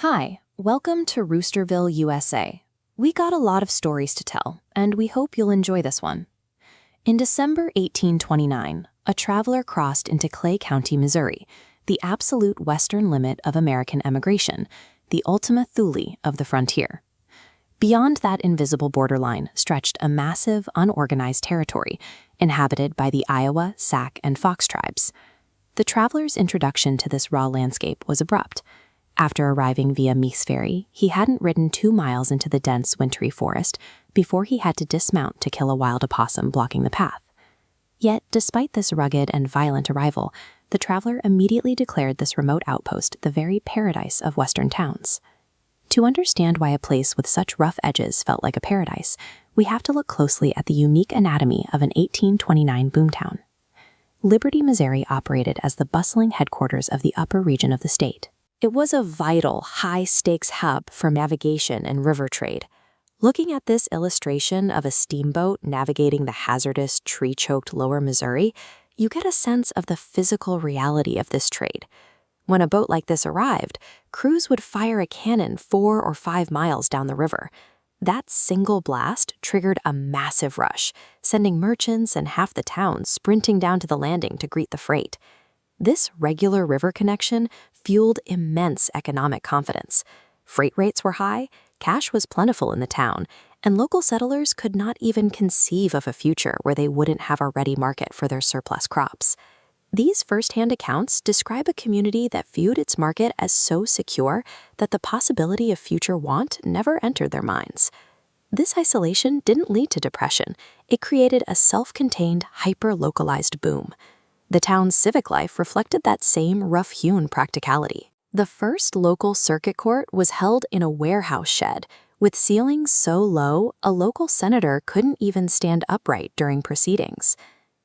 Hi, welcome to Roosterville USA. We got a lot of stories to tell, and we hope you'll enjoy this one. In December 1829, a traveler crossed into Clay County, Missouri, the absolute western limit of American emigration, the Ultima Thule of the frontier. Beyond that invisible borderline stretched a massive, unorganized territory inhabited by the Iowa, Sac, and Fox tribes. The traveler's introduction to this raw landscape was abrupt. After arriving via Meese Ferry, he hadn't ridden 2 miles into the dense, wintry forest before he had to dismount to kill a wild opossum blocking the path. Yet, despite this rugged and violent arrival, the traveler immediately declared this remote outpost the very paradise of western towns. To understand why a place with such rough edges felt like a paradise, we have to look closely at the unique anatomy of an 1829 boomtown. Liberty, Missouri operated as the bustling headquarters of the upper region of the state. It was a vital, high-stakes hub for navigation and river trade. Looking at this illustration of a steamboat navigating the hazardous, tree-choked lower Missouri, you get a sense of the physical reality of this trade. When a boat like this arrived, crews would fire a cannon 4 or 5 miles down the river. That single blast triggered a massive rush, sending merchants and half the town sprinting down to the landing to greet the freight. This regular river connection fueled immense economic confidence. Freight rates were high, cash was plentiful in the town, and local settlers could not even conceive of a future where they wouldn't have a ready market for their surplus crops. These first-hand accounts describe a community that viewed its market as so secure that the possibility of future want never entered their minds. This isolation didn't lead to depression. It created a self-contained, hyper-localized boom. The town's civic life reflected that same rough-hewn practicality. The first local circuit court was held in a warehouse shed, with ceilings so low a local senator couldn't even stand upright during proceedings.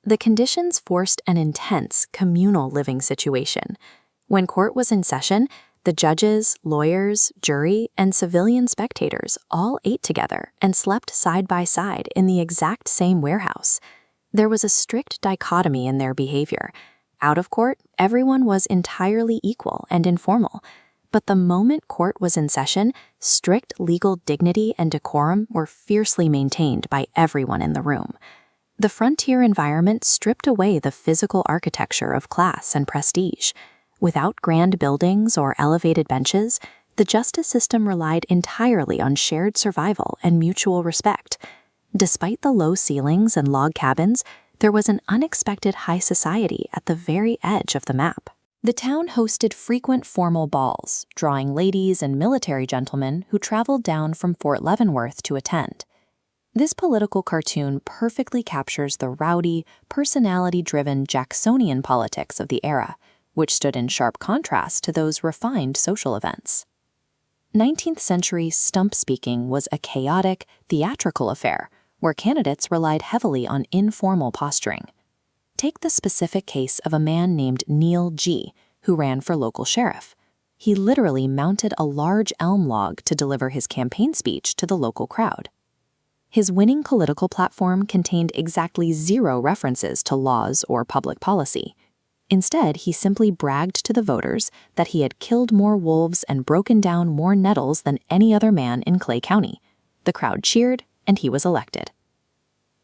The conditions forced an intense, communal living situation. When court was in session, the judges, lawyers, jury, and civilian spectators all ate together and slept side by side in the exact same warehouse. There was a strict dichotomy in their behavior. Out of court, everyone was entirely equal and informal. But the moment court was in session, strict legal dignity and decorum were fiercely maintained by everyone in the room. The frontier environment stripped away the physical architecture of class and prestige. Without grand buildings or elevated benches, the justice system relied entirely on shared survival and mutual respect. Despite the low ceilings and log cabins, there was an unexpected high society at the very edge of the map. The town hosted frequent formal balls, drawing ladies and military gentlemen who traveled down from Fort Leavenworth to attend. This political cartoon perfectly captures the rowdy, personality-driven Jacksonian politics of the era, which stood in sharp contrast to those refined social events. 19th century stump speaking was a chaotic, theatrical affair, where candidates relied heavily on informal posturing. Take the specific case of a man named Neil G., who ran for local sheriff. He literally mounted a large elm log to deliver his campaign speech to the local crowd. His winning political platform contained exactly 0 references to laws or public policy. Instead, he simply bragged to the voters that he had killed more wolves and broken down more nettles than any other man in Clay County. The crowd cheered, and he was elected.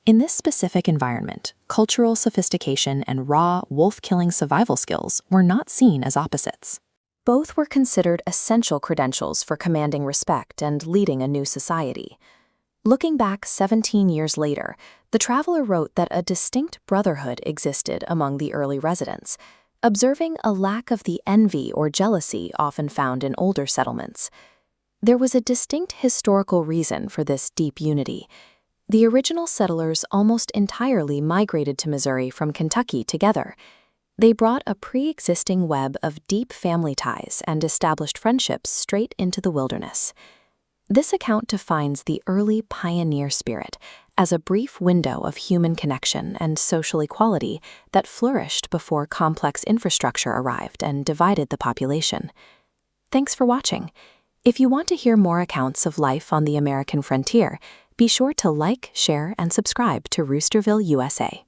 In this specific environment, cultural sophistication and raw, wolf-killing survival skills were not seen as opposites. Both were considered essential credentials for commanding respect and leading a new society. Looking back 17 years later, the traveler wrote that a distinct brotherhood existed among the early residents, observing a lack of the envy or jealousy often found in older settlements. There was a distinct historical reason for this deep unity. The original settlers almost entirely migrated to Missouri from Kentucky together. They brought a pre-existing web of deep family ties and established friendships straight into the wilderness. This account defines the early pioneer spirit as a brief window of human connection and social equality that flourished before complex infrastructure arrived and divided the population. Thanks for watching. If you want to hear more accounts of life on the American frontier, be sure to like, share, and subscribe to Roosterville USA.